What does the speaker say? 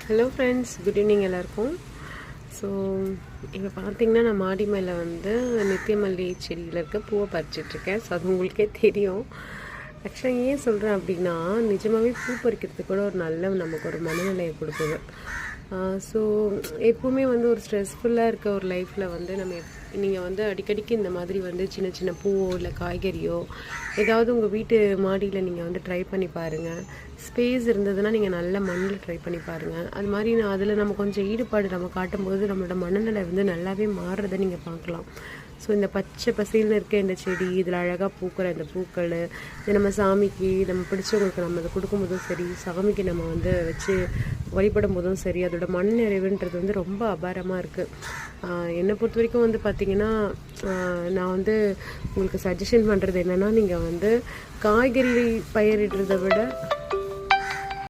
Hello friends, good evening எல்லாருக்கும். So இப்போ பார்த்தீங்கன்னா நான் மாடி மேலே வந்து நித்தியமல்லி செடியில் இருக்க பூவை பறிச்சிட்ருக்கேன். ஸோ அது உங்களுக்கே தெரியும். ஆக்சுவலாக ஏன் சொல்கிறேன் அப்படின்னா, நிஜமாகவே பூ பறிக்கிறதுக்கு கூட ஒரு நல்ல நமக்கு ஒரு மனநிலையை கொடுக்குது. ஸோ எப்போவுமே வந்து ஒரு ஸ்ட்ரெஸ்ஃபுல்லாக இருக்க ஒரு லைஃப்பில் வந்து நீங்கள் வந்து அடிக்கடிக்கு இந்த மாதிரி வந்து சின்ன சின்ன பூவோ இல்லை காய்கறியோ ஏதாவது உங்கள் வீட்டு மாடியில் நீங்கள் வந்து ட்ரை பண்ணி பாருங்கள். ஸ்பேஸ் இருந்ததுன்னா நீங்கள் நல்ல மண்ணில் ட்ரை பண்ணி பாருங்கள். அது மாதிரி அதில் நம்ம கொஞ்சம் ஈடுபாடு நம்ம காட்டும்போது நம்மளோட மனநிலை வந்து நல்லாவே மாறுறதை நீங்கள் பார்க்கலாம். ஸோ இந்த பச்சை பசேல்னு இருக்க இந்த செடி, இதில் அழகாக பூக்கிற இந்த பூக்கள், இது நம்ம சாமிக்கு நம்ம பிடிச்சவங்களுக்கு நம்ம அதை கொடுக்கும்போதும் சரி, சாமிக்கு நம்ம வந்து வச்சு வழிபடும் போதும் சரி, அதோட மண் நிறைவுன்றது வந்து ரொம்ப அபாரமாக இருக்குது. என்னை பொறுத்த வரைக்கும் வந்து பார்த்திங்கன்னா, நான் வந்து உங்களுக்கு சஜஷன் பண்ணுறது என்னென்னா, நீங்கள் வந்து காய்கறி பயிரிடுறதை விட